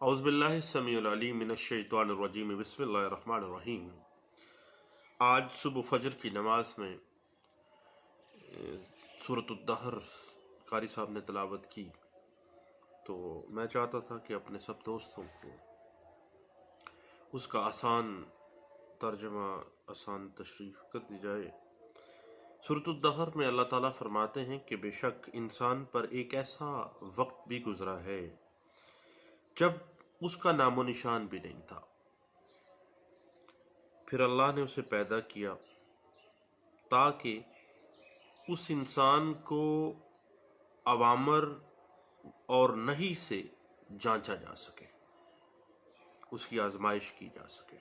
اعوذ باللہ السمیع العلیم من الشیطان الرجیم بسم اللہ الرحمن الرحیم۔ آج صبح فجر کی نماز میں سورۃ الدہر قاری صاحب نے تلاوت کی، تو میں چاہتا تھا کہ اپنے سب دوستوں کو اس کا آسان ترجمہ، آسان تشریح کر دی جائے۔ سورۃ الدہر میں اللہ تعالیٰ فرماتے ہیں کہ بے شک انسان پر ایک ایسا وقت بھی گزرا ہے جب اس کا نام و نشان بھی نہیں تھا، پھر اللہ نے اسے پیدا کیا تاکہ اس انسان کو اوامر اور نہی سے جانچا جا سکے، اس کی آزمائش کی جا سکے۔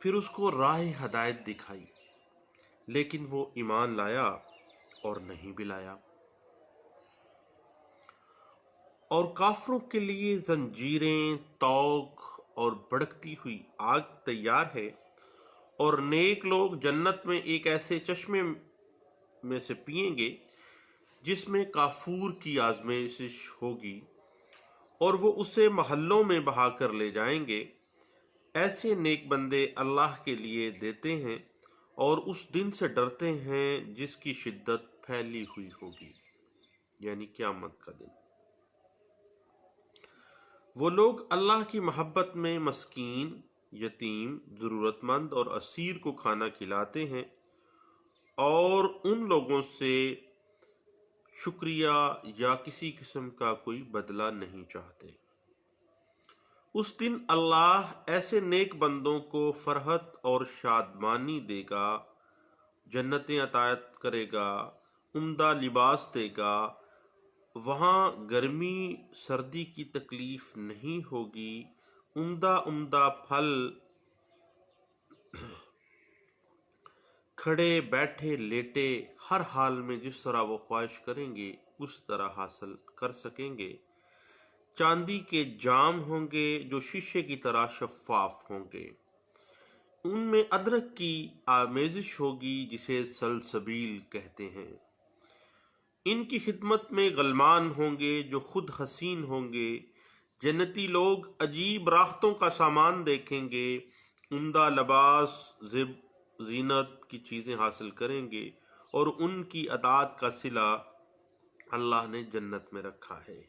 پھر اس کو راہ ہدایت دکھائی، لیکن وہ ایمان لایا اور نہیں بھی لایا، اور کافروں کے لیے زنجیریں، طوق اور بھڑکتی ہوئی آگ تیار ہے، اور نیک لوگ جنت میں ایک ایسے چشمے میں سے پئیں گے جس میں کافور کی آزمائش ہوگی، اور وہ اسے محلوں میں بہا کر لے جائیں گے۔ ایسے نیک بندے اللہ کے لیے دیتے ہیں اور اس دن سے ڈرتے ہیں جس کی شدت پھیلی ہوئی ہوگی، یعنی قیامت کا دن۔ وہ لوگ اللہ کی محبت میں مسکین، یتیم، ضرورت مند اور اسیر کو کھانا کھلاتے ہیں، اور ان لوگوں سے شکریہ یا کسی قسم کا کوئی بدلہ نہیں چاہتے۔ اس دن اللہ ایسے نیک بندوں کو فرحت اور شادمانی دے گا، جنتیں عطا کرے گا، عمدہ لباس دے گا، وہاں گرمی سردی کی تکلیف نہیں ہوگی، عمدہ پھل کھڑے بیٹھے لیٹے ہر حال میں جس طرح وہ خواہش کریں گے اس طرح حاصل کر سکیں گے۔ چاندی کے جام ہوں گے جو شیشے کی طرح شفاف ہوں گے، ان میں ادرک کی آمیزش ہوگی جسے سلسبیل کہتے ہیں۔ ان کی خدمت میں غلمان ہوں گے جو خود حسین ہوں گے۔ جنتی لوگ عجیب راحتوں کا سامان دیکھیں گے، عمدہ لباس، زینت کی چیزیں حاصل کریں گے، اور ان کی اطاعت کا صلہ اللہ نے جنت میں رکھا ہے۔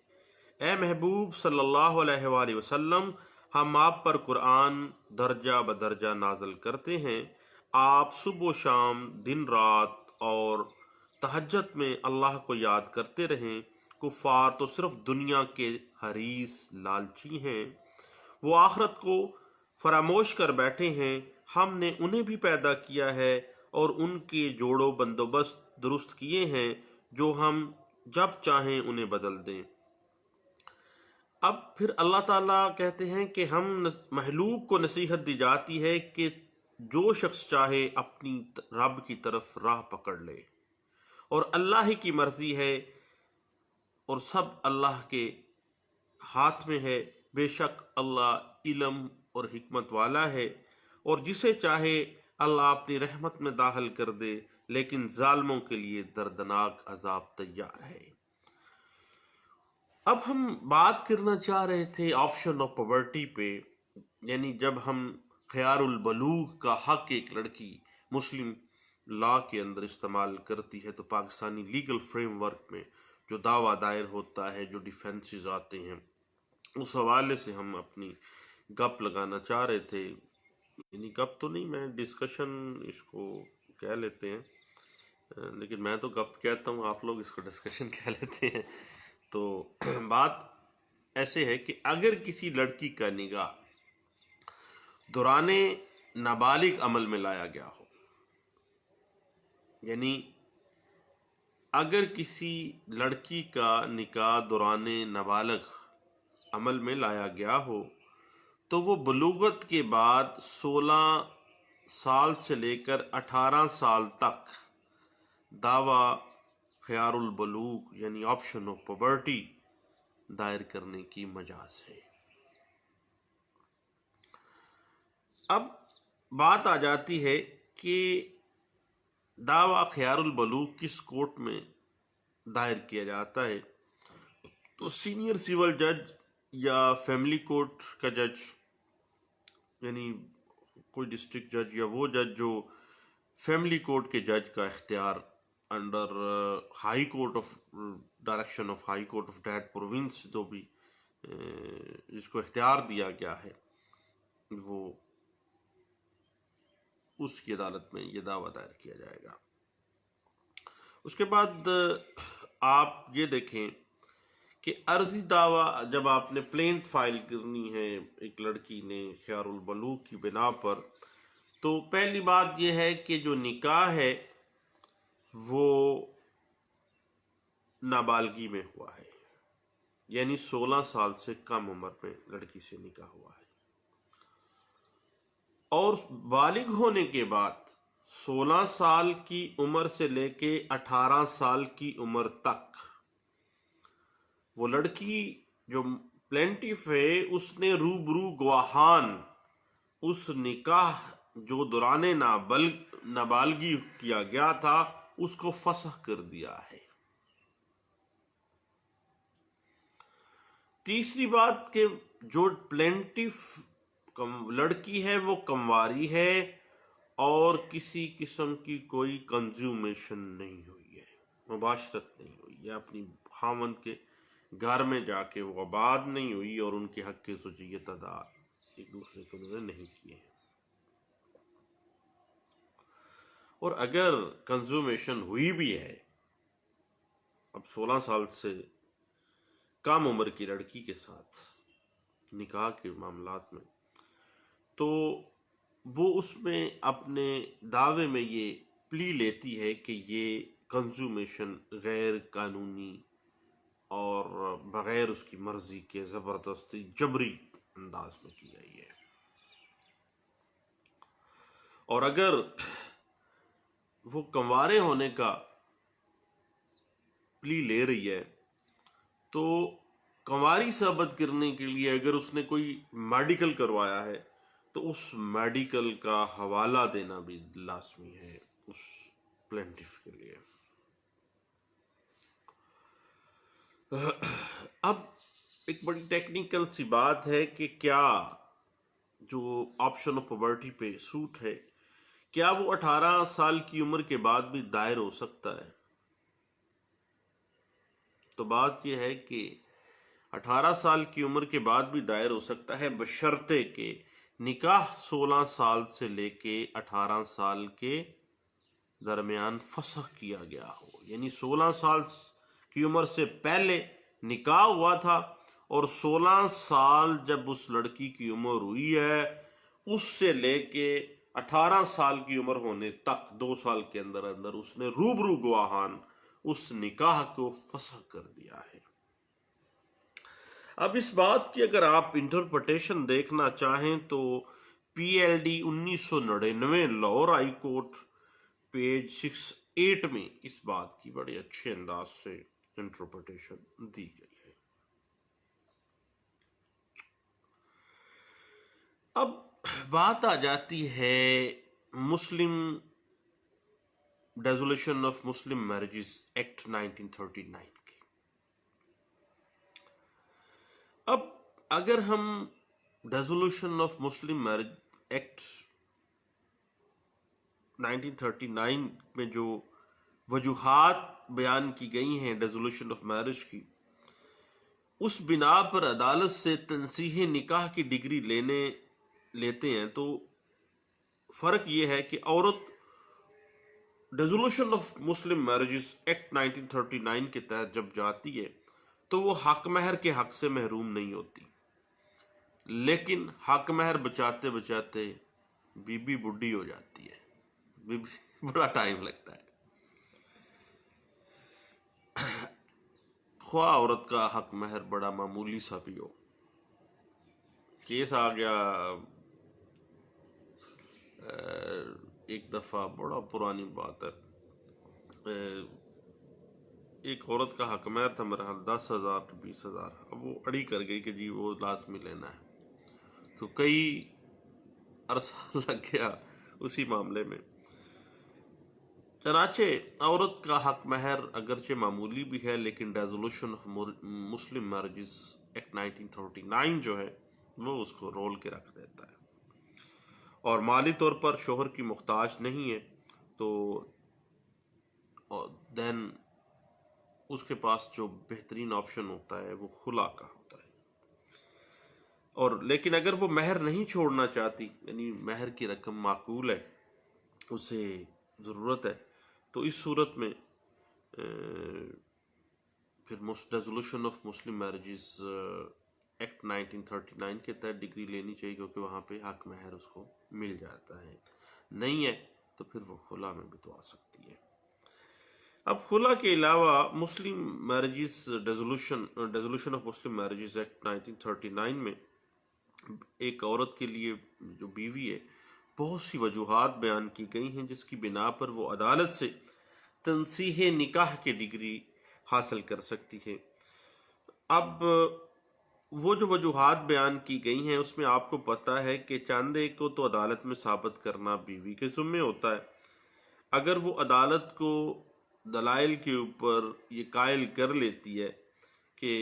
اے محبوب صلی اللہ علیہ وآلہ وسلم، ہم آپ پر قرآن درجہ بدرجہ نازل کرتے ہیں۔ آپ صبح و شام، دن رات اور تہجد میں اللہ کو یاد کرتے رہیں۔ کفار تو صرف دنیا کے حریص لالچی ہیں، وہ آخرت کو فراموش کر بیٹھے ہیں۔ ہم نے انہیں بھی پیدا کیا ہے اور ان کے جوڑ و بندوبست درست کیے ہیں جو ہم جب چاہیں انہیں بدل دیں۔ اب پھر اللہ تعالیٰ کہتے ہیں کہ ہم محلوق کو نصیحت دی جاتی ہے کہ جو شخص چاہے اپنی رب کی طرف راہ پکڑ لے، اور اللہ ہی کی مرضی ہے اور سب اللہ کے ہاتھ میں ہے۔ بے شک اللہ علم اور حکمت والا ہے، اور جسے چاہے اللہ اپنی رحمت میں داخل کر دے، لیکن ظالموں کے لیے دردناک عذاب تیار ہے۔ اب ہم بات کرنا چاہ رہے تھے آپشن آف پاورٹی پہ، یعنی جب ہم خیار البلوغ کا حق ایک لڑکی مسلم لا کے اندر استعمال کرتی ہے، تو پاکستانی لیگل فریم ورک میں جو دعویٰ دائر ہوتا ہے، جو ڈیفینسز آتے ہیں، اس حوالے سے ہم اپنی گپ لگانا چاہ رہے تھے۔ یعنی گپ تو نہیں، میں ڈسکشن اس کو کہہ لیتے ہیں، لیکن میں تو گپ کہتا ہوں، آپ لوگ اس کو ڈسکشن کہہ لیتے ہیں۔ تو بات ایسے ہے کہ اگر کسی لڑکی کا نکاح دوران نابالغ عمل میں لایا گیا ہو، یعنی اگر کسی لڑکی کا نکاح دوران نابالغ عمل میں لایا گیا ہو تو وہ بلوغت کے بعد 16 سال سے لے کر 18 سال تک دعویٰ خیار البلوغ یعنی آپشن آف پاورٹی دائر کرنے کی مجاز ہے۔ اب بات آ جاتی ہے کہ دعویٰ خیار البلوغ کس کورٹ میں دائر کیا جاتا ہے۔ تو سینئر سول جج یا فیملی کورٹ کا جج، یعنی کوئی ڈسٹرکٹ جج یا وہ جج جو فیملی کورٹ کے جج کا اختیار under high court of direction of high court of that province جو بھی جس کو اختیار دیا گیا ہے، وہ اس کی عدالت میں یہ دعویٰ دائر کیا جائے گا۔ اس کے بعد آپ یہ دیکھیں کہ عرضی دعویٰ جب آپ نے پلینٹ فائل کرنی ہے ایک لڑکی نے خیار البلوغ کی بنا پر، تو پہلی بات یہ ہے کہ جو نکاح ہے وہ نابالغی میں ہوا ہے، یعنی 16 سال سے کم عمر میں لڑکی سے نکاح ہوا ہے، اور بالغ ہونے کے بعد 16 سال کی عمر سے لے کے 18 سال کی عمر تک وہ لڑکی جو پلینٹیف ہے اس نے روبرو گواہان اس نکاح جو دوران نابالغی کیا گیا تھا اس کو فسخ کر دیا ہے۔ تیسری بات کہ جو پلینٹیف لڑکی ہے وہ کنواری ہے اور کسی قسم کی کوئی کنزیومیشن نہیں ہوئی ہے، مباشرت نہیں ہوئی ہے، اپنی خاوند کے گھر میں جا کے وہ آباد نہیں ہوئی اور ان کے حق کے زوجیت ادا ایک دوسرے کو انہوں نے نہیں کیے ہیں۔ اور اگر کنزیومیشن ہوئی بھی ہے اب 16 سال سے کم عمر کی لڑکی کے ساتھ نکاح کے معاملات میں، تو وہ اس میں اپنے دعوے میں یہ پلی لیتی ہے کہ یہ کنزیومیشن غیر قانونی اور بغیر اس کی مرضی کے زبردستی جبری انداز میں کی گئی ہے۔ اور اگر وہ کنوارے ہونے کا پلی لے رہی ہے تو کنواری ثابت کرنے کے لیے اگر اس نے کوئی میڈیکل کروایا ہے تو اس میڈیکل کا حوالہ دینا بھی لازمی ہے اس پلینٹیف کے لیے۔ اب ایک بڑی ٹیکنیکل سی بات ہے کہ کیا جو آپشن آف پراپرٹی پہ سوٹ ہے کیا وہ 18 سال کی عمر کے بعد بھی دائر ہو سکتا ہے؟ تو بات یہ ہے کہ 18 سال کی عمر کے بعد بھی دائر ہو سکتا ہے بشرطے کہ نکاح 16 سال سے لے کے 18 سال کے درمیان فسخ کیا گیا ہو، یعنی 16 سال کی عمر سے پہلے نکاح ہوا تھا اور 16 سال جب اس لڑکی کی عمر ہوئی ہے اس سے لے کے 18 سال کی عمر ہونے تک 2 سال کے اندر اندر اس نے روبرو گواہان اس نکاح کو فسخ کر دیا ہے۔ اب اس بات کی اگر آپ انٹرپریٹیشن دیکھنا چاہیں تو پی L D 1999 Lahore high court page 68 میں اس بات کی بڑے اچھے انداز سے انٹرپریٹیشن دی گئی ہے۔ اب بات آ جاتی ہے مسلم ڈیزولیشن آف مسلم میرجز ایکٹ 1939 کی۔ اب اگر ہم ڈیزولیشن آف مسلم میرج ایکٹ 1939 میں جو وجوہات بیان کی گئی ہیں ڈیزولیشن آف میرج کی، اس بنا پر عدالت سے تنصیح نکاح کی ڈگری لیتے ہیں، تو فرق یہ ہے کہ عورت ڈیزولیشن آف مسلم میرجز ایکٹ 1939 کے تحت جب جاتی ہے تو وہ حق مہر کے حق سے محروم نہیں ہوتی، لیکن حق مہر بچاتے بچاتے بی بی بڈھی ہو جاتی ہے، بڑا ٹائم لگتا ہے۔ خواہ عورت کا حق مہر بڑا معمولی سا بھی ہو، کیس آ گیا ایک دفعہ، بڑا پرانی بات ہے، ایک عورت کا حق مہر تھا میرا حال 10,000 20,000، اب وہ اڑی کر گئی کہ جی وہ لازمی لینا ہے، تو کئی عرصہ لگ گیا اسی معاملے میں۔ چنانچہ عورت کا حق مہر اگرچہ معمولی بھی ہے، لیکن resolution of Muslim marriages act 1939 جو ہے وہ اس کو رول کے رکھ دیتا ہے، اور مالی طور پر شوہر کی محتاج نہیں ہے، تو دین اس کے پاس جو بہترین آپشن ہوتا ہے وہ خلا کا ہوتا ہے۔ اور لیکن اگر وہ مہر نہیں چھوڑنا چاہتی، یعنی مہر کی رقم معقول ہے، اسے ضرورت ہے، تو اس صورت میں پھر resolution of Muslim marriages act 1939 کے تحت ڈگری لینی چاہیے، کیونکہ وہاں پہ حق مہر اس کو مل جاتا ہے۔ نہیں ہے تو پھر وہ خلا میں بھی تو آ سکتی ہے۔ اب خلا کے علاوہ Muslim marriages resolution of Muslim marriages act 1939 میں ایک عورت کے لیے جو بیوی ہے، بہت سی وجوہات بیان کی گئی ہیں جس کی بنا پر وہ عدالت سے تنصیح نکاح کی ڈگری حاصل کر سکتی ہے۔ اب وہ جو وجوہات بیان کی گئی ہیں اس میں آپ کو پتہ ہے کہ چاندے کو تو عدالت میں ثابت کرنا بیوی کے ذمے ہوتا ہے۔ اگر وہ عدالت کو دلائل کے اوپر یہ قائل کر لیتی ہے کہ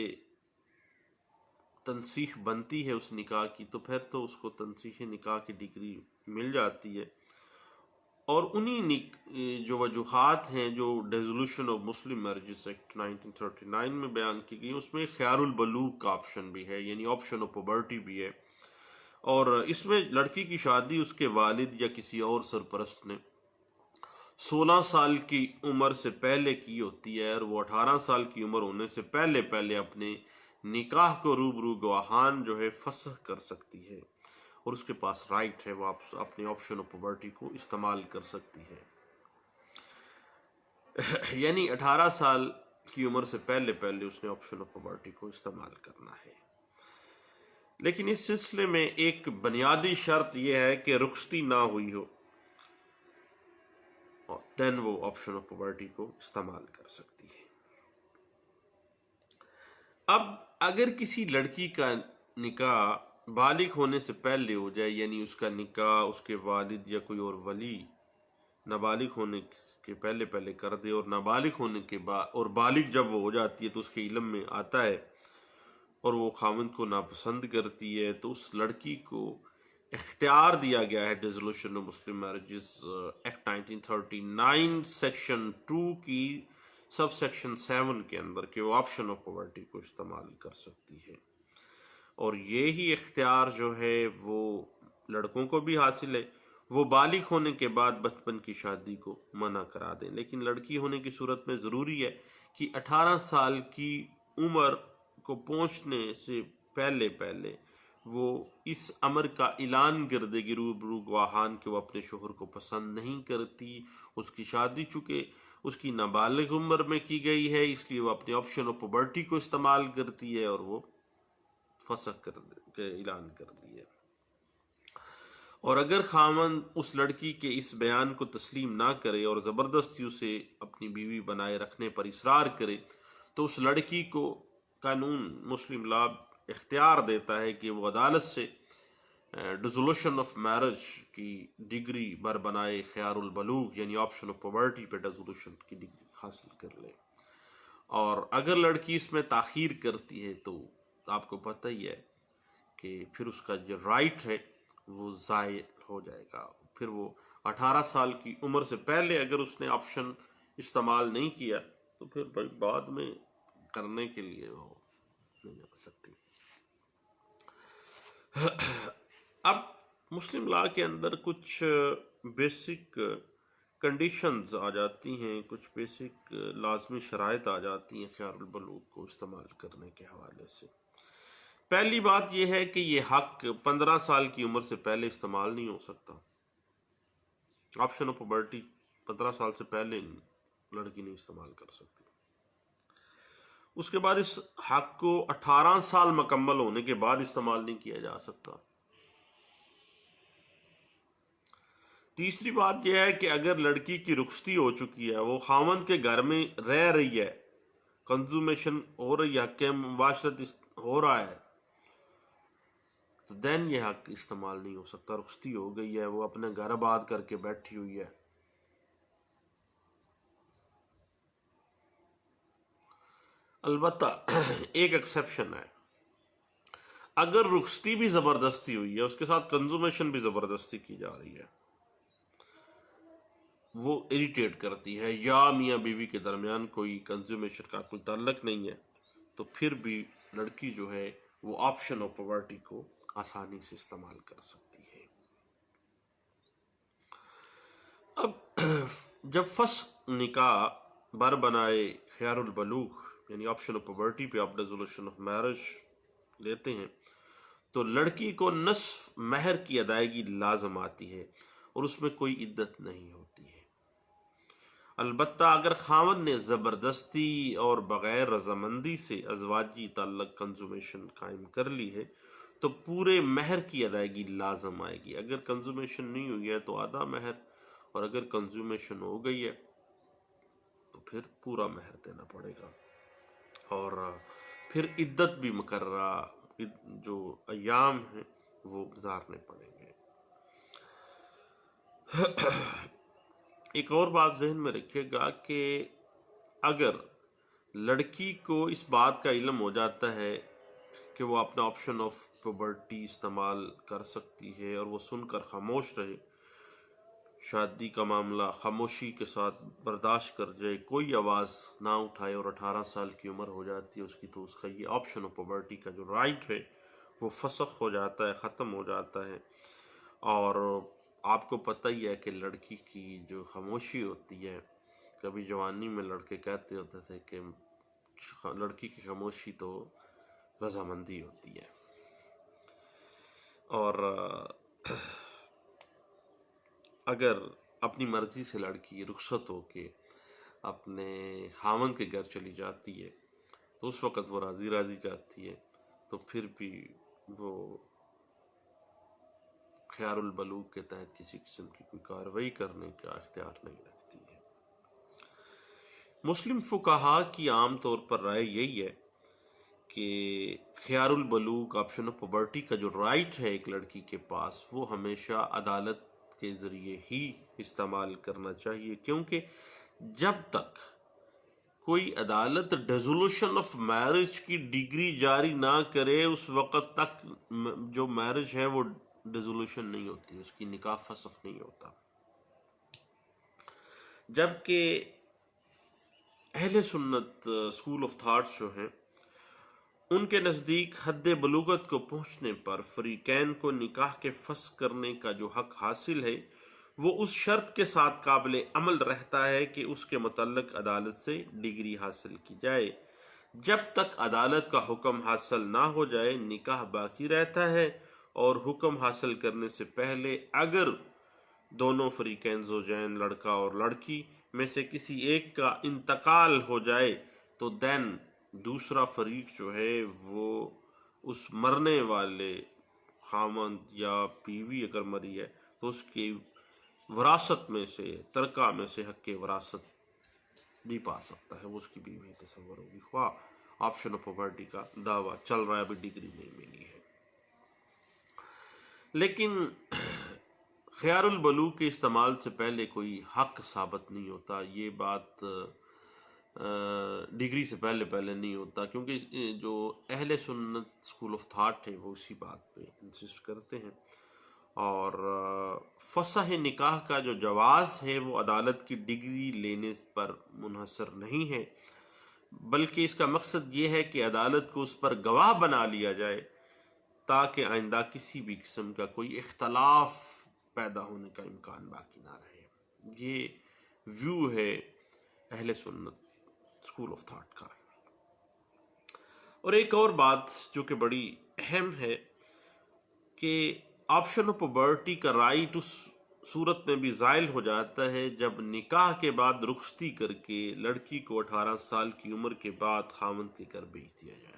تنسیخ بنتی ہے اس نکاح کی، تو پھر تو اس کو تنسیخ نکاح کی ڈگری مل جاتی ہے۔ اور انہی جو وجوہات ہیں جو resolution of Muslim marriages act 1939 میں بیان کی گئی، اس میں خیار البلوغ کا آپشن بھی ہے، یعنی آپشن آف پوبرٹی بھی ہے، اور اس میں لڑکی کی شادی اس کے والد یا کسی اور سرپرست نے 16 سال کی عمر سے پہلے کی ہوتی ہے، اور وہ 18 سال کی عمر ہونے سے پہلے اپنے نکاح کو روبرو گواہان جو ہے فسخ کر سکتی ہے، اور اس کے پاس رائٹ ہے، وہ اپنے آپشن آف پوبرٹی کو استعمال کر سکتی ہے۔ یعنی 18 سال کی عمر سے پہلے اس نے آپشن آف پوبرٹی کو استعمال کرنا ہے۔ لیکن اس سلسلے میں ایک بنیادی شرط یہ ہے کہ رخصتی نہ ہوئی ہو، دین وہ آپشن آف پوبرٹی کو استعمال کر سکتی ہے۔ اب اگر کسی لڑکی کا نکاح بالغ ہونے سے پہلے ہو جائے، یعنی اس کا نکاح اس کے والد یا کوئی اور ولی نابالغ ہونے کے پہلے کر دے، اور نابالغ ہونے کے بعد اور بالغ جب وہ ہو جاتی ہے تو اس کے علم میں آتا ہے اور وہ خاوند کو ناپسند کرتی ہے، تو اس لڑکی کو اختیار دیا گیا ہے resolution of Muslim marriages act 1939 section 2 کی سب سیکشن 7 کے اندر کہ وہ آپشن آف پوورٹی کو استعمال کر سکتی ہے، اور یہی اختیار جو ہے وہ لڑکوں کو بھی حاصل ہے۔ وہ بالغ ہونے کے بعد بچپن کی شادی کو منع کرا دیں، لیکن لڑکی ہونے کی صورت میں ضروری ہے کہ 18 سال کی عمر کو پہنچنے سے پہلے وہ اس امر کا اعلان کر دے گی روبرو گواہان کہ وہ اپنے شوہر کو پسند نہیں کرتی، اس کی شادی چونکہ اس کی نابالغ عمر میں کی گئی ہے، اس لیے وہ اپنے آپشن آف پوبرٹی کو استعمال کرتی ہے اور وہ فسخ کے اعلان کر دی ہے۔ اور اگر خاوند اس لڑکی کے اس بیان کو تسلیم نہ کرے اور زبردستی اسے اپنی بیوی بنائے رکھنے پر اصرار کرے، تو اس لڑکی کو قانون مسلم لا اختیار دیتا ہے کہ وہ عدالت سے ریزولوشن آف میرج کی ڈگری بنائے خیار البلوغ، یعنی آپشن آف پوورٹی پہ ریزولوشن کی ڈگری حاصل کر لے۔ اور اگر لڑکی اس میں تاخیر کرتی ہے تو آپ کو پتہ ہی ہے کہ پھر اس کا جو رائٹ ہے وہ ضائع ہو جائے گا۔ پھر وہ 18 سال کی عمر سے پہلے اگر اس نے آپشن استعمال نہیں کیا تو پھر بھائی بعد میں کرنے کے لیے وہ نہیں جا سکتی۔ اب مسلم لا کے اندر کچھ بیسک کنڈیشنز آ جاتی ہیں، کچھ بیسک لازمی شرائط آ جاتی ہیں خیار البلوغ کو استعمال کرنے کے حوالے سے۔ پہلی بات یہ ہے کہ یہ حق 15 سال کی عمر سے پہلے استعمال نہیں ہو سکتا۔ آپشن آف پوبرٹی 15 سال سے پہلے لڑکی نہیں استعمال کر سکتی۔ اس کے بعد اس حق کو 18 سال مکمل ہونے کے بعد استعمال نہیں کیا جا سکتا۔ تیسری بات یہ ہے کہ اگر لڑکی کی رخصتی ہو چکی ہے، وہ خاوند کے گھر میں رہ رہی ہے، کنزومیشن ہو رہی ہے، حق مباشرت ہو رہا ہے، تو دین یہ حق استعمال نہیں ہو سکتا۔ رخصتی ہو گئی ہے، وہ اپنے گھر آباد کر کے بیٹھی ہوئی ہے، البتہ ایک ایکسیپشن ہے، اگر رخصتی بھی زبردستی ہوئی ہے، اس کے ساتھ کنزومیشن بھی زبردستی کی جا رہی ہے، وہ اریٹیٹ کرتی ہے، یا میاں بیوی کے درمیان کوئی کنزومیشن کا کوئی تعلق نہیں ہے، تو پھر بھی لڑکی جو ہے وہ آپشن آف پاورٹی کو آسانی سے استعمال کر سکتی ہے۔ اب جب فسخ نکاح بر بنائے خیار البلوغ یعنی آپشن آف پاورٹی پہ آپ ریزولوشن آف میرج لیتے ہیں تو لڑکی کو نصف مہر کی ادائیگی لازم آتی ہے اور اس میں کوئی عدت نہیں ہوتی ہے۔ البتہ اگر خاوند نے زبردستی اور بغیر رضامندی سے ازواجی تعلق کنزومیشن قائم کر لی ہے تو پورے مہر کی ادائیگی لازم آئے گی۔ اگر کنزومیشن نہیں ہوئی ہے تو آدھا مہر، اور اگر کنزومیشن ہو گئی ہے تو پھر پورا مہر دینا پڑے گا، اور پھر عدت بھی مقررہ جو ایام ہیں وہ گزارنے پڑیں گے۔ ایک اور بات ذہن میں رکھیے گا کہ اگر لڑکی کو اس بات کا علم ہو جاتا ہے کہ وہ اپنا آپشن آف پاورٹی استعمال کر سکتی ہے اور وہ سن کر خاموش رہے، شادی کا معاملہ خاموشی کے ساتھ برداشت کر جائے، کوئی آواز نہ اٹھائے، اور 18 سال کی عمر ہو جاتی ہے اس کی، تو اس کا یہ آپشن آف پاورٹی کا جو رائٹ ہے وہ فسخ ہو جاتا ہے، ختم ہو جاتا ہے۔ اور آپ کو پتہ ہی ہے کہ لڑکی کی جو خاموشی ہوتی ہے، کبھی جوانی میں لڑکے کہتے ہوتے تھے کہ لڑکی کی خاموشی تو رضامندی ہوتی ہے، اور اگر اپنی مرضی سے لڑکی رخصت ہو کے اپنے خاوند کے گھر چلی جاتی ہے تو اس وقت وہ راضی راضی جاتی ہے، تو پھر بھی وہ خیار البلوغ کے تحت کسی قسم کی کوئی کارروائی کرنے کا اختیار نہیں رکھتی ہے۔ مسلم فقہا کی عام طور پر رائے یہی ہے کہ خیار البلوغ آپشن آف پاورٹی کا جو رائٹ ہے ایک لڑکی کے پاس، وہ ہمیشہ عدالت کے ذریعے ہی استعمال کرنا چاہیے، کیونکہ جب تک کوئی عدالت ڈیزولوشن آف میرج کی ڈگری جاری نہ کرے اس وقت تک جو میرج ہے وہ ڈیزولوشن نہیں ہوتی، اس کی نکاح فسخ نہیں ہوتا۔ جبکہ اہل سنت اسکول آف تھاٹس جو ہیں ان کے نزدیک حد بلوغت کو پہنچنے پر فریقین کو نکاح کے فسخ کرنے کا جو حق حاصل ہے وہ اس شرط کے ساتھ قابل عمل رہتا ہے کہ اس کے متعلق عدالت سے ڈگری حاصل کی جائے۔ جب تک عدالت کا حکم حاصل نہ ہو جائے نکاح باقی رہتا ہے، اور حکم حاصل کرنے سے پہلے اگر دونوں فریقین زوجین لڑکا اور لڑکی میں سے کسی ایک کا انتقال ہو جائے تو دین دوسرا فریق جو ہے وہ اس مرنے والے خاوند یا بیوی اگر مری ہے تو اس کی وراثت میں سے، ترکہ میں سے حق وراثت بھی پا سکتا ہے، وہ اس کی بیوی تصور ہوگی، خواہ آپشن آف پاورٹی کا دعویٰ چل رہا ہے، ابھی ڈگری نہیں ملی ہے۔ لیکن خیار البلوغ کے استعمال سے پہلے کوئی حق ثابت نہیں ہوتا، یہ بات ڈگری سے پہلے نہیں ہوتا، کیونکہ جو اہل سنت اسکول آف تھاٹ ہے وہ اسی بات پہ انسسٹ کرتے ہیں، اور فسخ نکاح کا جو جواز ہے وہ عدالت کی ڈگری لینے پر منحصر نہیں ہے، بلکہ اس کا مقصد یہ ہے کہ عدالت کو اس پر گواہ بنا لیا جائے تاکہ آئندہ کسی بھی قسم کا کوئی اختلاف پیدا ہونے کا امکان باقی نہ رہے۔ یہ ویو ہے اہل سنت اسکول آف تھاٹ کا۔ اور ایک اور بات جو کہ بڑی اہم ہے کہ آپشن آف پاورٹی کا رائٹ اس صورت میں بھی زائل ہو جاتا ہے جب نکاح کے بعد رخصتی کر کے لڑکی کو 18 سال کی عمر کے بعد خاوند کے گھر بھیج دیا جائے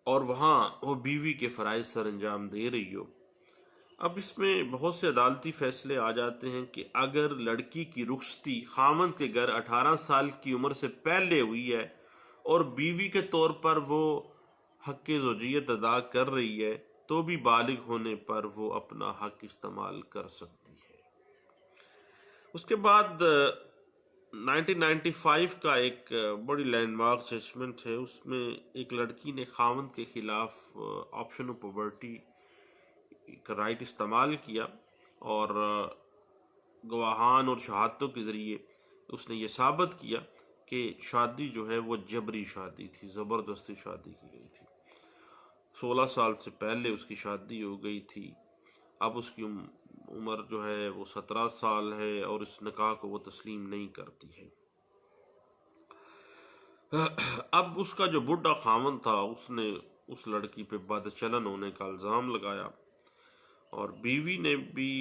اور وہاں وہ بیوی کے فرائض سر انجام دے رہی ہو۔ اب اس میں بہت سے عدالتی فیصلے آ جاتے ہیں کہ اگر لڑکی کی رخصتی خاوند کے گھر 18 سال کی عمر سے پہلے ہوئی ہے اور بیوی کے طور پر وہ حق زوجیت ادا کر رہی ہے تو بھی بالغ ہونے پر وہ اپنا حق استعمال کر سکتی ہے۔ اس کے بعد 1995 کا ایک بڑی لینڈ مارک ججمنٹ ہے. اس میں ایک لڑکی نے خاوند کے خلاف آپشن آف پاورٹی کا رائٹ استعمال کیا اور گواہان اور شہادتوں کے ذریعے اس نے یہ ثابت کیا کہ شادی جو ہے وہ جبری شادی تھی، زبردستی شادی کی گئی تھی. 16 سال سے پہلے اس کی شادی ہو گئی تھی. اب اس کی عمر جو ہے وہ 17 سال ہے اور اس نکاح کو وہ تسلیم نہیں کرتی ہے. اب اس کا جو بڈھا خاوند تھا اس نے اس لڑکی پہ بد چلن ہونے کا الزام لگایا اور بیوی نے بھی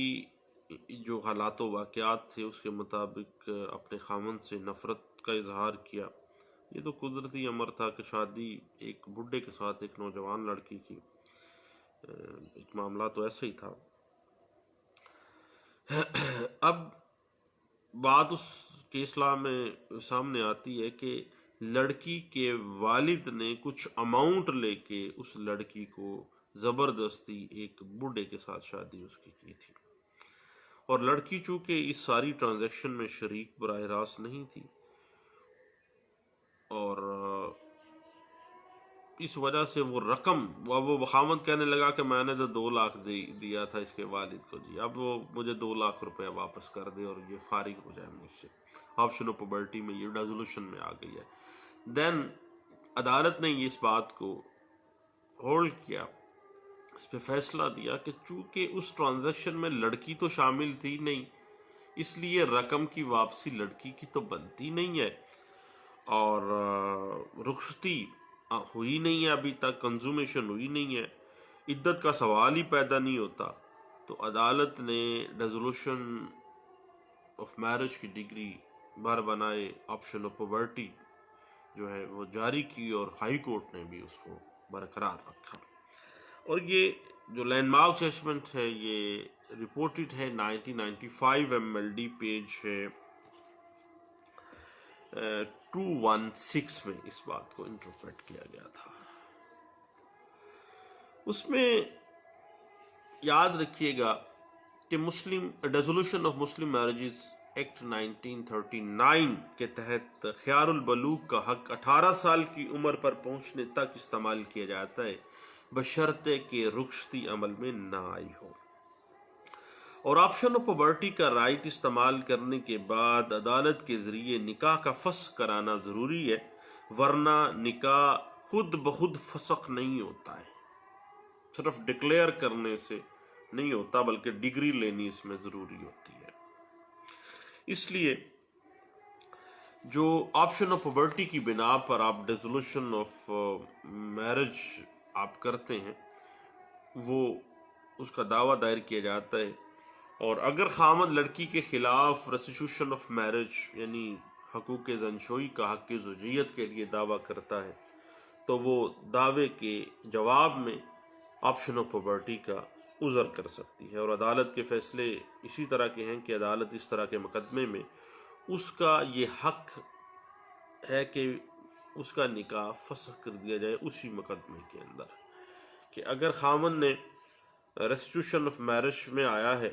جو حالات و واقعات تھے اس کے مطابق اپنے خاوند سے نفرت کا اظہار کیا. یہ تو قدرتی امر تھا کہ شادی ایک بڈھے کے ساتھ ایک نوجوان لڑکی کی، ایک معاملہ تو ایسا ہی تھا. اب بات اس کیسلا میں سامنے آتی ہے کہ لڑکی کے والد نے کچھ اماؤنٹ لے کے اس لڑکی کو زبردستی ایک بڈھے کے ساتھ شادی اس کی تھی اور لڑکی چونکہ اس ساری ٹرانزیکشن میں شریک براہ راست نہیں تھی اور اس وجہ سے وہ رقم وہ خاوند کہنے لگا کہ میں نے تو 2 لاکھ دیا تھا اس کے والد کو، جی اب وہ مجھے 2 لاکھ روپے واپس کر دے اور یہ فارغ ہو جائے مجھ سے. آپشن آف پاورٹی میں یہ ریزولوشن میں آ گئی ہے. دین عدالت نے اس بات کو ہولڈ کیا، اس پہ فیصلہ دیا کہ چونکہ اس ٹرانزیکشن میں لڑکی تو شامل تھی نہیں، اس لیے رقم کی واپسی لڑکی کی تو بنتی نہیں ہے اور رخصتی ہوئی نہیں ہے، ابھی تک کنزومیشن ہوئی نہیں ہے، عدت کا سوال ہی پیدا نہیں ہوتا. تو عدالت نے ریزولوشن آف میرج کی ڈگری بر بنائے آپشن آف پاورٹی جو ہے وہ جاری کی اور ہائی کورٹ نے بھی اس کو برقرار رکھا. اور یہ جو لینڈ مارک ججمنٹ ہے یہ رپورٹڈ ہے 1995 MLD پیج ہے 216 میں اس بات کو انٹرپریٹ کیا گیا تھا. اس میں یاد رکھیے گا کہ Muslim resolution of Muslim marriages act 1939 کے تحت خیار البلوغ کا حق 18 سال کی عمر پر پہنچنے تک استعمال کیا جاتا ہے بشرطے کہ رخصتی عمل میں نہ آئی ہو. اور آپشن آف پاورٹی کا رائٹ استعمال کرنے کے بعد عدالت کے ذریعے نکاح کا فسخ کرانا ضروری ہے، ورنہ نکاح خود بخود فسخ نہیں ہوتا ہے، صرف ڈکلیئر کرنے سے نہیں ہوتا بلکہ ڈگری لینی اس میں ضروری ہوتی ہے. اس لیے جو آپشن آف پاورٹی کی بنا پر آپ ڈیزولوشن آف میرج آپ کرتے ہیں وہ اس کا دعویٰ دائر کیا جاتا ہے، اور اگر خامد لڑکی کے خلاف ریسٹیٹیوشن آف میرج یعنی حقوق زنشوئی کا حق زوجیت کے لیے دعویٰ کرتا ہے تو وہ دعوے کے جواب میں آپشن آف پاورٹی کا عذر کر سکتی ہے. اور عدالت کے فیصلے اسی طرح کے ہیں کہ عدالت اس طرح کے مقدمے میں اس کا یہ حق ہے کہ اس کا نکاح فسخ کر دیا جائے اسی مقدمے کے اندر، کہ اگر خامن نے ریسٹیٹیوشن آف میرج میں آیا ہے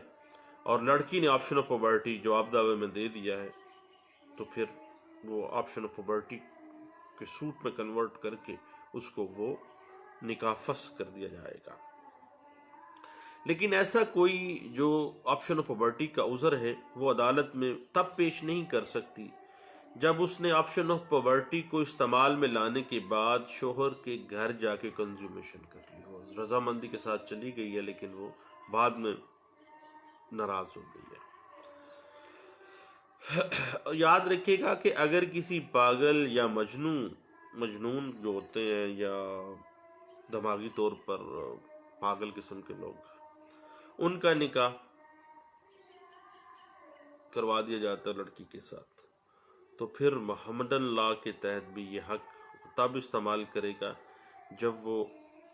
اور لڑکی نے آپشن آف پاورٹی جواب دعوے میں دے دیا ہے تو پھر وہ آپشن آف پاورٹی کے سوٹ میں کنورٹ کر کے اس کو وہ نکاح فسخ کر دیا جائے گا. لیکن ایسا کوئی جو آپشن آف پاورٹی کا عذر ہے وہ عدالت میں تب پیش نہیں کر سکتی جب اس نے آپشن آف پاورٹی کو استعمال میں لانے کے بعد شوہر کے گھر جا کے کنزومیشن کر لی ہو. رضامندی کے ساتھ چلی گئی ہے لیکن وہ بعد میں ناراض ہو گئی ہے. یاد رکھیے گا کہ اگر کسی پاگل یا مجنون جو ہوتے ہیں یا دماغی طور پر پاگل قسم کے لوگ ان کا نکاح کروا دیا جاتا ہے لڑکی کے ساتھ تو پھر محمدن لاء کے تحت بھی یہ حق تب استعمال کرے گا جب وہ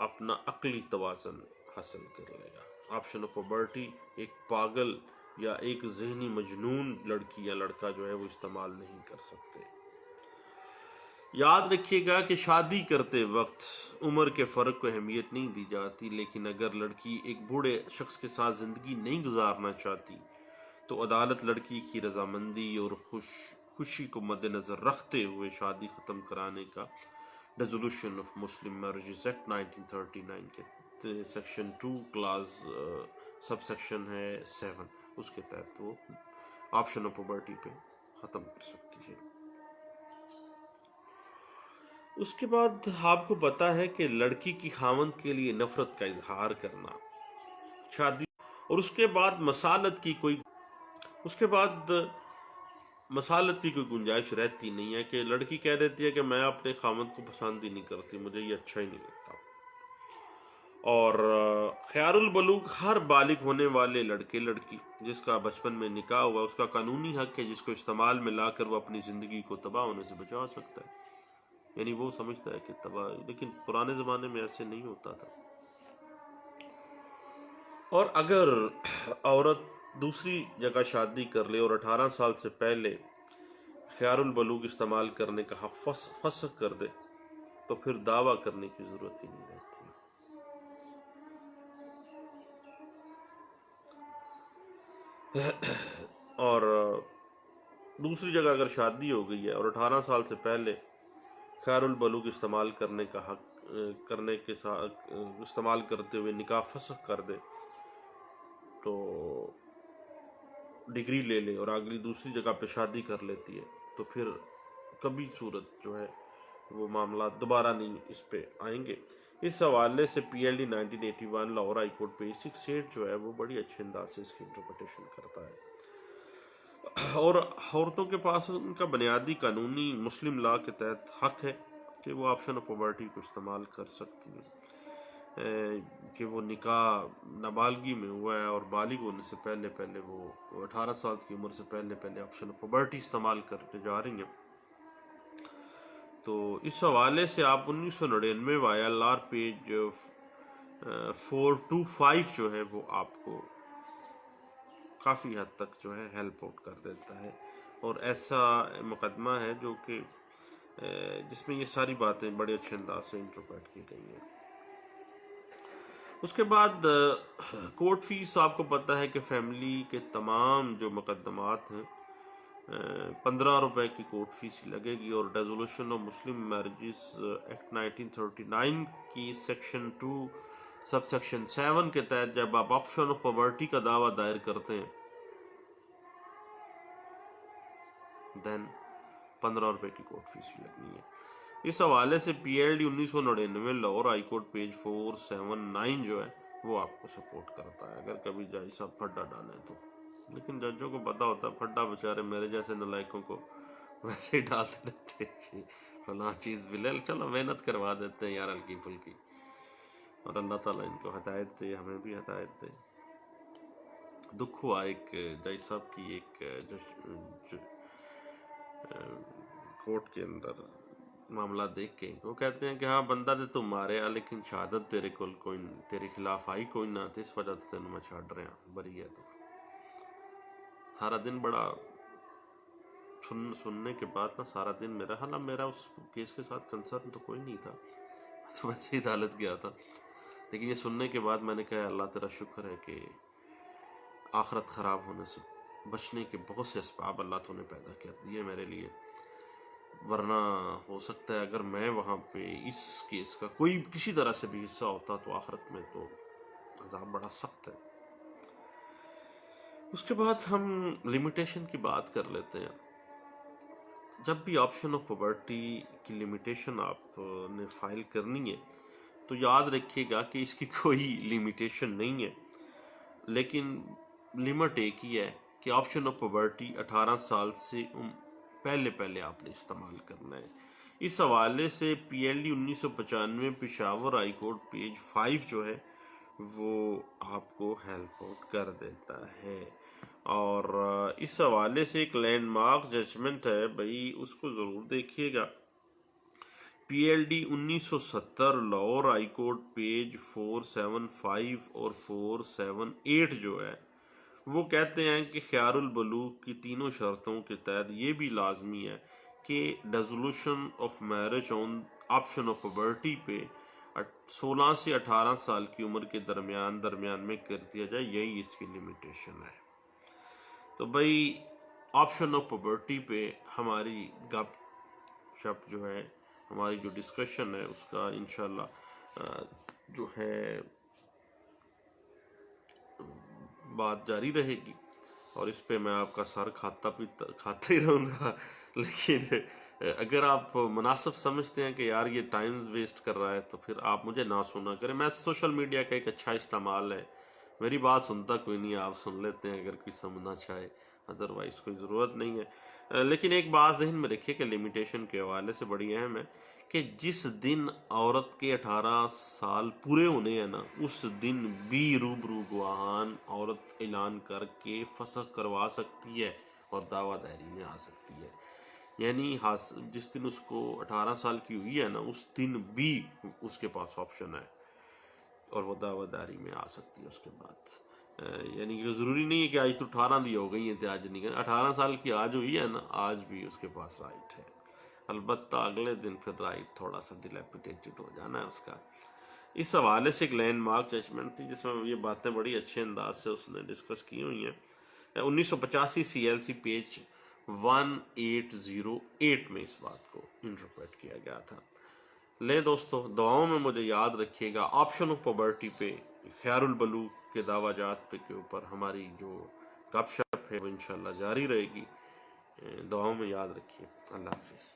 اپنا عقلی توازن حاصل کر لے گا. آپشن آف پاورٹی ایک پاگل یا ایک ذہنی مجنون لڑکی یا لڑکا جو ہے وہ استعمال نہیں کر سکتے. یاد رکھیے گا کہ شادی کرتے وقت عمر کے فرق کو اہمیت نہیں دی جاتی، لیکن اگر لڑکی ایک بوڑھے شخص کے ساتھ زندگی نہیں گزارنا چاہتی تو عدالت لڑکی کی رضامندی اور خوش خوشی کو مد نظر رکھتے ہوئے شادی ختم کرانے کا resolution of Muslim marriages act 1939 کے سیکشن 2 کلاس سب سیکشن ہے 7، اس کے تحت وہ آپشن آف پرورٹی پہ ختم کر سکتی ہے۔ اس کے بعد آپ کو پتا ہے کہ لڑکی کی خاوند کے لیے نفرت کا اظہار کرنا شادی، اور اس کے بعد مسالت کی کوئی گنجائش رہتی نہیں ہے کہ لڑکی کہہ دیتی ہے کہ میں اپنے خاوند کو پسند ہی نہیں کرتی، مجھے یہ اچھا ہی نہیں لگتا۔ اور خیار البلوغ ہر بالغ ہونے والے لڑکے لڑکی جس کا بچپن میں نکاح ہوا اس کا قانونی حق ہے، جس کو استعمال میں لا کر وہ اپنی زندگی کو تباہ ہونے سے بچا سکتا ہے۔ یعنی وہ سمجھتا ہے کہ تباہ، لیکن پرانے زمانے میں ایسے نہیں ہوتا تھا۔ اور اگر عورت دوسری جگہ شادی کر لے اور 18 سال سے پہلے خیار البلوغ استعمال کرنے کا حق فسخ کر دے تو پھر دعویٰ کرنے کی ضرورت ہی نہیں رہتی۔ اور دوسری جگہ اگر شادی ہو گئی ہے اور 18 سال سے پہلے خیار البلوغ استعمال کرنے کا حق استعمال کرتے ہوئے نکاح فسخ کر دے تو ڈگری لے لے اور اگلی دوسری جگہ پہ شادی کر لیتی ہے تو پھر کبھی صورت جو ہے وہ معاملات دوبارہ نہیں اس پہ آئیں گے۔ اس حوالے سے پی L D 1981 Lahore high court پہ 668 جو ہے وہ بڑی اچھے انداز سے اس کی انٹرپریٹیشن کرتا ہے، اور عورتوں کے پاس ان کا بنیادی قانونی مسلم لا کے تحت حق ہے کہ وہ آپشن آف پرورٹی کو استعمال کر سکتی ہیں، کہ وہ نکاح نابالغی میں ہوا ہے اور بالغ ہونے سے پہلے وہ 18 سال کی عمر سے پہلے آپشن آف پرورٹی استعمال کرنے جا رہی ہیں۔ تو اس حوالے سے آپ 1999 ILR پیج 425 جو ہے وہ آپ کو کافی حد تک جو ہے ہیلپ آؤٹ کر دیتا ہے، اور ایسا مقدمہ ہے جو کہ جس میں یہ ساری باتیں بڑے اچھے انداز سے انٹرپریٹ کی گئی ہیں۔ اس کے بعد کورٹ فیس آپ کو پتہ ہے کہ فیملی کے تمام جو مقدمات ہیں 15 روپے کی کورٹ فیس لگے گی، اور resolution of Muslim marriages act 1939 کی سیکشن 2 سب سیکشن 7 کے تحت جب آپ آپشن آف پرورٹی کا دعویٰ دائر کرتے ہیں دین 15 روپے کی کورٹ فیس لگنی ہے۔ اس حوالے سے پی L D 1999 Lahore high court page 479 جو ہے وہ آپ کو سپورٹ کرتا ہے اگر کبھی جج صاحب پھڈا ڈالیں تو، لیکن ججوں کو پتا ہوتا ہے پھڈا بیچارے میرے جیسے نلائکوں کو ویسے ہی ڈالتے رہتے ہیں، فلاں چیز بلل چلو محنت کروا دیتے ہیں یار ہلکی پھلکی، اور اللہ تعالیٰ ان کو ہدایت دے، ہمیں بھی ہدایت دے۔ دکھ ہوا ایک جج صاحب کی ایک کورٹ کے اندر معاملہ دیکھ کے، وہ کہتے ہیں کہ ہاں بندہ تے تو مارے آ لیکن شہادت تیرے کول کوئی تیرے خلاف آئی کوئی نہ، تو اس وجہ سے تینوں میں چھاڑ رہے ہیں بری ہے۔ تو سارا دن بڑا سننے کے بعد نا سارا دن میرا اس کیس کے ساتھ کنسرن تو کوئی نہیں تھا، تو ویسے ہی عدالت گیا تھا، لیکن یہ سننے کے بعد میں نے کہا اللہ تیرا شکر ہے کہ آخرت خراب ہونے سے بچنے کے بہت سے اسباب اللہ تو نے پیدا کر دیے میرے لیے، ورنہ ہو سکتا ہے اگر میں وہاں پہ اس کیس کا کوئی کسی طرح سے بھی حصہ ہوتا تو آخرت میں تو عذاب بڑا سخت ہے۔ اس کے بعد ہم لیمیٹیشن کی بات کر لیتے ہیں۔ جب بھی آپشن آف پرورٹی کی لیمیٹیشن آپ نے فائل کرنی ہے تو یاد رکھیے گا کہ اس کی کوئی لیمیٹیشن نہیں ہے، لیکن لیمٹ ایک ہی ہے کہ آپشن آف پرورٹی 18 سال سے پہلے آپ نے استعمال کرنا ہے۔ اس حوالے سے پی L D 1995 Peshawar high court page 5 جو ہے وہ آپ کو ہیلپ آؤٹ کر دیتا ہے، اور اس حوالے سے ایک لینڈ مارک ججمنٹ ہے بھائی اس کو ضرور دیکھیے گا۔ P L D 1970 Lahore high court page 475 اور 478 جو ہے وہ کہتے ہیں کہ خیار البلوغ کی تینوں شرطوں کے تحت یہ بھی لازمی ہے کہ dissolution of marriage on option of puberty پہ 16 سے 18 سال کی عمر کے درمیان میں کر دیا جائے، یہی اس کی لیمیٹیشن ہے۔ تو بھائی آپشن آف پاورٹی پہ ہماری گپ شپ جو ہے، ہماری جو ڈسکشن ہے اس کا انشاءاللہ جو ہے بات جاری رہے گی، اور اس پہ میں آپ کا سر کھاتا ہی رہوں گا. لیکن اگر آپ مناسب سمجھتے ہیں کہ یار یہ ٹائم ویسٹ کر رہا ہے تو پھر آپ مجھے نہ سنا کریں. میں سوشل میڈیا کا ایک اچھا استعمال ہے، میری بات سنتا کوئی نہیں، آپ سن لیتے ہیں اگر کوئی سمجھنا چاہے، ادروائز کوئی ضرورت نہیں ہے. لیکن ایک بات ذہن میں رکھیے کہ لمیٹیشن کے حوالے سے بڑی اہم ہے کہ جس دن عورت کے 18 سال پورے ہونے ہیں نا، اس دن بھی روبرو گواہان عورت اعلان کر کے فسخ کروا سکتی ہے اور دعویٰ دہری میں آ سکتی ہے. یعنی جس دن اس کو 18 سال کی ہوئی ہے نا، اس دن بھی اس کے پاس آپشن ہے اور وہ دعویٰ داری میں آ سکتی ہے اس کے بعد. یعنی کہ ضروری نہیں ہے کہ آج تو 18 دی ہو گئی ہیں تو آج نہیں کریں. 18 سال کی آج ہوئی ہے نا، آج بھی اس کے پاس رائٹ ہے. البتہ اگلے دن پھر رائٹ تھوڑا سا ڈیلیپیٹیڈ ہو جانا ہے اس کا. اس حوالے سے ایک لینڈ مارک ججمنٹ تھی جس میں یہ باتیں بڑی اچھے انداز سے اس نے ڈسکس کی ہوئی ہیں. 1985 CLC پیج 1808 میں اس بات کو انٹرپریٹ کیا گیا تھا. لیں دوستو، دعاؤں میں مجھے یاد رکھیے گا. آپشن آف پاورٹی پہ، خیر البلوغ کے دعویٰ جات پہ کے اوپر ہماری جو گپ شپ ہے وہ انشاءاللہ جاری رہے گی. دعاؤں میں یاد رکھیے. اللہ حافظ.